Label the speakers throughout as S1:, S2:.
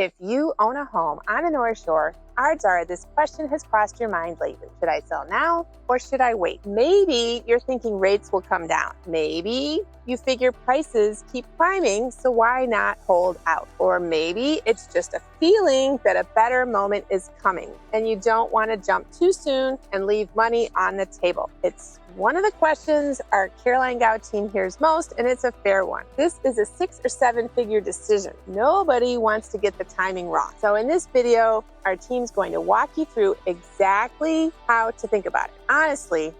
S1: If you own a home on the North Shore, odds are this question has crossed your mind lately. Should I sell now or should I wait? Maybe you're thinking rates will come down. Maybe you figure prices keep climbing, so why not hold out? Or maybe it's just a feeling that a better moment is coming and you don't want to jump too soon and leave money on the table. It's one of the questions our Caroline Gau team hears most, and it's a fair one. This is a 6 or 7 figure decision. Nobody wants to get the timing wrong. So in this video, our team's going to walk you through exactly how to think about it. Honestly,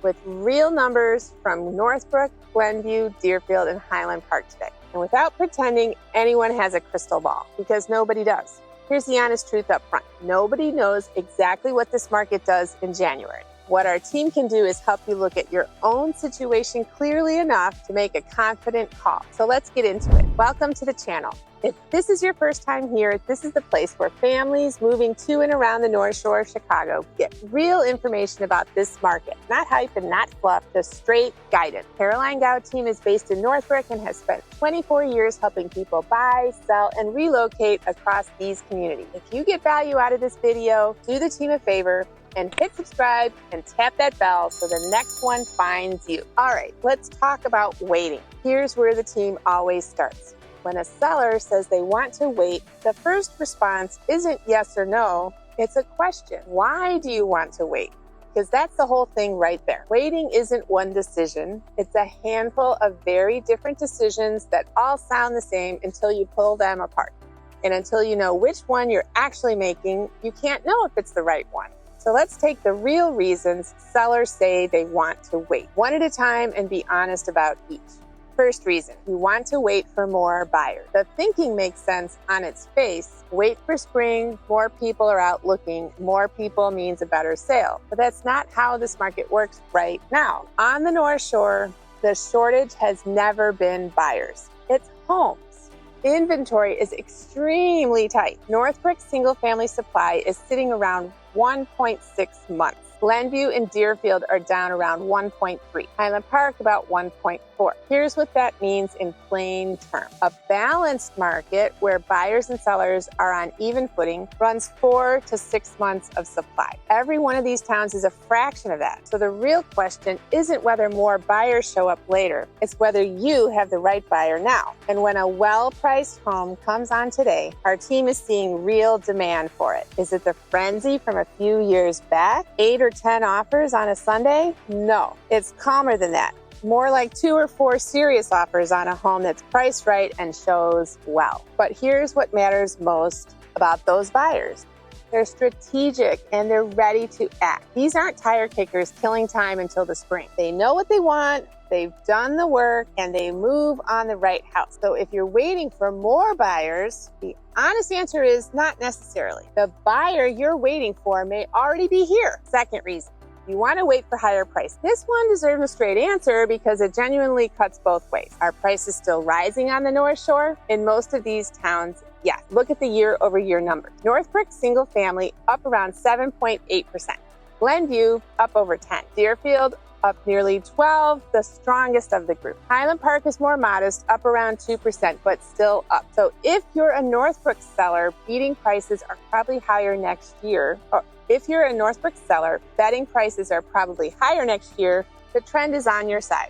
S1: with real numbers from Northbrook, Glenview, Deerfield, and Highland Park today. And without pretending anyone has a crystal ball, because nobody does. Here's the honest truth up front. Nobody knows exactly what this market does in January. What our team can do is help you look at your own situation clearly enough to make a confident call. So let's get into it. Welcome to the channel. If this is your first time here, this is the place where families moving to and around the North Shore of Chicago get real information about this market. Not hype and not fluff, just straight guidance. Caroline Gau Team is based in Northbrook and has spent 24 years helping people buy, sell, and relocate across these communities. If you get value out of this video, do the team a favor and hit subscribe and tap that bell so the next one finds you. All right, let's talk about waiting. Here's where the team always starts. When a seller says they want to wait, the first response isn't yes or no, it's a question. Why do you want to wait? Because that's the whole thing right there. Waiting isn't one decision. It's a handful of very different decisions that all sound the same until you pull them apart. And until you know which one you're actually making, you can't know if it's the right one. So let's take the real reasons sellers say they want to wait, one at a time, and be honest about each. First reason, you want to wait for more buyers. The thinking makes sense on its face. Wait for spring, more people are out looking, more people means a better sale. But that's not how this market works right now. On the North Shore, the shortage has never been buyers. It's homes. Inventory is extremely tight. Northbrook's single-family supply is sitting around 1.6 months. Glenview and Deerfield are down around 1.3. Highland Park about 1.4. Here's what that means in plain terms. A balanced market where buyers and sellers are on even footing runs 4 to 6 months of supply. Every one of these towns is a fraction of that. So the real question isn't whether more buyers show up later. It's whether you have the right buyer now. And when a well-priced home comes on today, our team is seeing real demand for it. Is it the frenzy from a few years back? 8 or 10 offers on a Sunday? No, it's calmer than that. More like 2 or 4 serious offers on a home that's priced right and shows well. But here's what matters most about those buyers. They're strategic and they're ready to act. These aren't tire kickers killing time until the spring. They know what they want, they've done the work, and they move on the right house. So if you're waiting for more buyers, the honest answer is not necessarily. The buyer you're waiting for may already be here. Second reason, you want to wait for higher price. This one deserves a straight answer because it genuinely cuts both ways. Are prices still rising on the North Shore? In most of these towns, yes. Look at the year-over-year numbers. Northbrook single family up around 7.8%. Glenview up over 10. Deerfield up nearly 12, the strongest of the group. Highland Park is more modest, up around 2%, but still up. So if you're a Northbrook seller, beating prices are probably higher next year. Or if you're a Northbrook seller, betting prices are probably higher next year, the trend is on your side.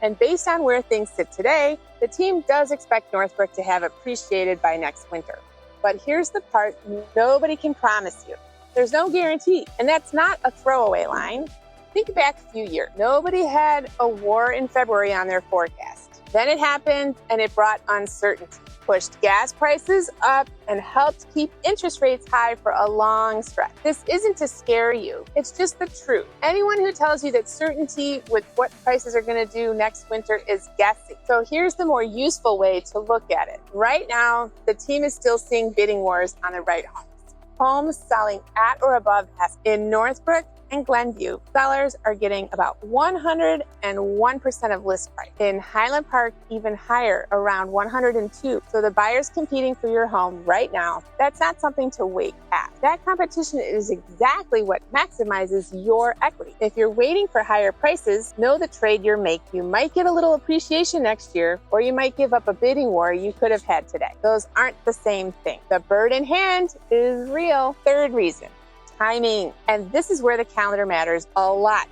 S1: And based on where things sit today, the team does expect Northbrook to have appreciated by next winter. But here's the part nobody can promise you. There's no guarantee, and that's not a throwaway line. Think back a few years. Nobody had a war in February on their forecast. Then it happened and it brought uncertainty, pushed gas prices up, and helped keep interest rates high for a long stretch. This isn't to scare you, it's just the truth. Anyone who tells you that certainty with what prices are going to do next winter is guessing. So here's the more useful way to look at it. Right now, the team is still seeing bidding wars on the right homes. Homes selling at or above in Northbrook and Glenview, sellers are getting about 101% of list price. In Highland Park, even higher, around 102. So the buyers competing for your home right now, that's not something to wait past. That competition is exactly what maximizes your equity. If you're waiting for higher prices, know the trade you're making. You might get a little appreciation next year, or you might give up a bidding war you could have had today. Those aren't the same thing. The bird in hand is real. Third reason, timing. And this is where the calendar matters a lot,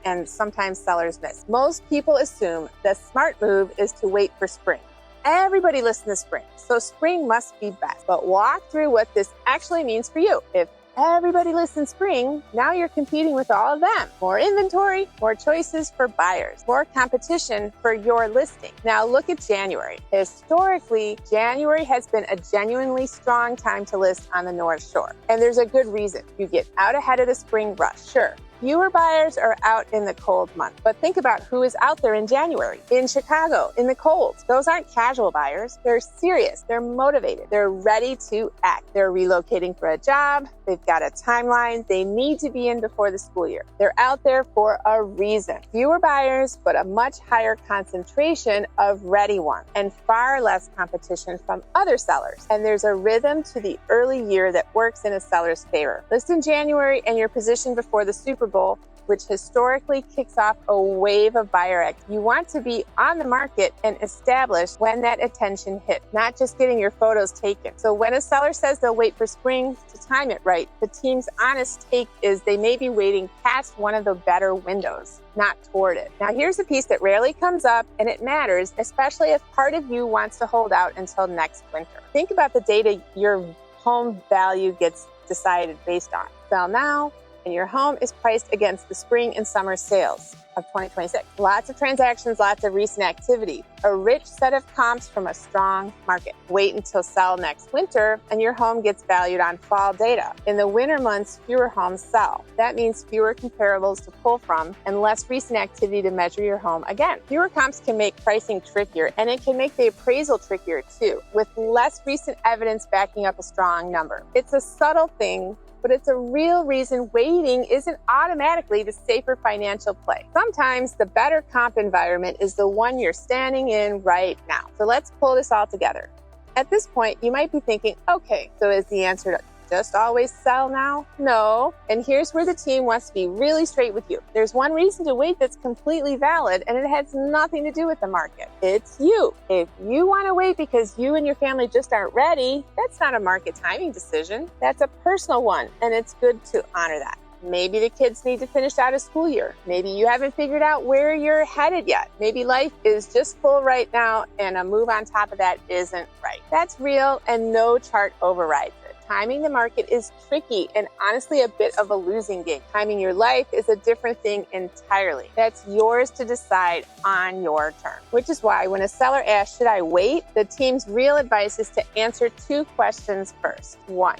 S1: and sometimes sellers miss. Most people assume the smart move is to wait for spring. Everybody lists in the spring, so spring must be best. But walk through what this actually means for you. If everybody lists in spring, now you're competing with all of them. More inventory, more choices for buyers, more competition for your listing. Now look at January. Historically, January has been a genuinely strong time to list on the North Shore. And there's a good reason. You get out ahead of the spring rush. Sure, fewer buyers are out in the cold month, but think about who is out there in January, in Chicago, in the cold. Those aren't casual buyers. They're serious. They're motivated. They're ready to act. They're relocating for a job. They've got a timeline. They need to be in before the school year. They're out there for a reason. Fewer buyers, but a much higher concentration of ready ones and far less competition from other sellers. And there's a rhythm to the early year that works in a seller's favor. List in January and you're positioned before the Super Bowl, which historically kicks off a wave of buyer activity. You want to be on the market and established when that attention hits, not just getting your photos taken. So when a seller says they'll wait for spring to time it right, the team's honest take is they may be waiting past one of the better windows, not toward it. Now here's a piece that rarely comes up, and it matters, especially if part of you wants to hold out until next winter. Think about the data your home value gets decided based on. Sell now, and your home is priced against the spring and summer sales of 2026. Lots of transactions, lots of recent activity, a rich set of comps from a strong market. Wait until sell next winter and your home gets valued on fall data. In the winter months, fewer homes sell. That means fewer comparables to pull from and less recent activity to measure your home again. Fewer comps can make pricing trickier, and it can make the appraisal trickier too, with less recent evidence backing up a strong number. It's a subtle thing, but it's a real reason waiting isn't automatically the safer financial play. Sometimes the better comp environment is the one you're standing in right now. So let's pull this all together. At this point, you might be thinking, okay, so is the answer to just always sell now? No. And here's where the team wants to be really straight with you. There's one reason to wait that's completely valid, and it has nothing to do with the market. It's you. If you want to wait because you and your family just aren't ready, that's not a market timing decision. That's a personal one, and it's good to honor that. Maybe the kids need to finish out a school year. Maybe you haven't figured out where you're headed yet. Maybe life is just full right now, and a move on top of that isn't right. That's real, and no chart overrides it. Timing the market is tricky and honestly a bit of a losing game. Timing your life is a different thing entirely. That's yours to decide on your terms. Which is why when a seller asks, should I wait? The team's real advice is to answer two questions first. 1,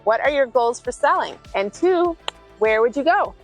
S1: what are your goals for selling? And 2, where would you go?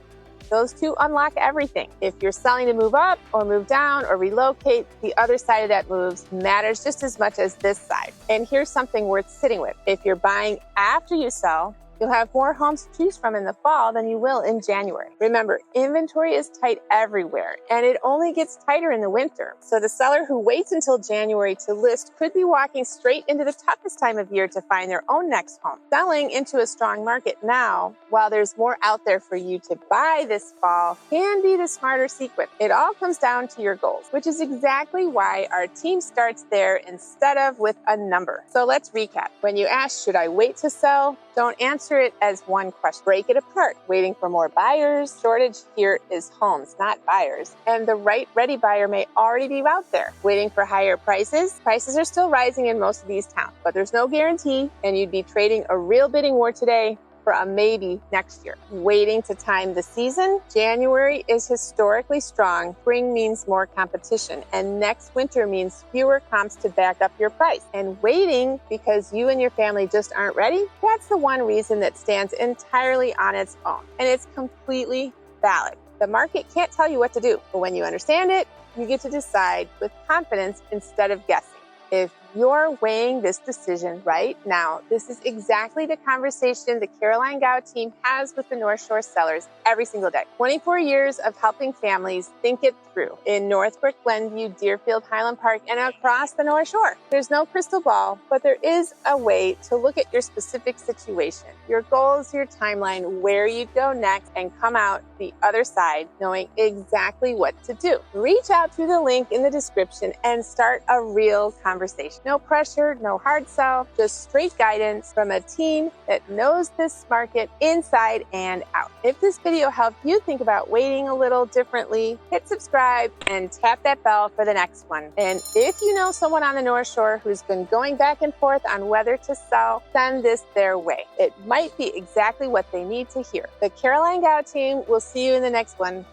S1: Those two unlock everything. If you're selling to move up or move down or relocate, the other side of that move matters just as much as this side. And here's something worth sitting with. If you're buying after you sell, you'll have more homes to choose from in the fall than you will in January. Remember, inventory is tight everywhere, and it only gets tighter in the winter. So the seller who waits until January to list could be walking straight into the toughest time of year to find their own next home. Selling into a strong market now, while there's more out there for you to buy this fall, can be the smarter sequence. It all comes down to your goals, which is exactly why our team starts there instead of with a number. So let's recap. When you ask, should I wait to sell? Don't answer it as one question. Break it apart. Waiting for more buyers. Shortage here is homes, not buyers. And the right ready buyer may already be out there. Waiting for higher prices. Prices are still rising in most of these towns, but there's no guarantee, and you'd be trading a real bidding war today for a maybe next year. Waiting to time the season. January is historically strong. Spring means more competition, and next winter means fewer comps to back up your price. And waiting because you and your family just aren't ready, that's the one reason that stands entirely on its own, and it's completely valid. The market can't tell you what to do, but when you understand it, you get to decide with confidence instead of guessing. If You're weighing this decision right now. This is exactly the conversation the Caroline Gau team has with the North Shore sellers every single day. 24 years of helping families think it through in Northbrook, Glenview, Deerfield, Highland Park, and across the North Shore. There's no crystal ball, but there is a way to look at your specific situation, your goals, your timeline, where you'd go next, and come out the other side knowing exactly what to do. Reach out through the link in the description and start a real conversation. No pressure, no hard sell, just straight guidance from a team that knows this market inside and out. If this video helped you think about waiting a little differently, hit subscribe and tap that bell for the next one. And if you know someone on the North Shore who's been going back and forth on whether to sell, send this their way. It might be exactly what they need to hear. The Caroline Gau team will see you in the next one.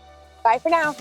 S1: Bye for now.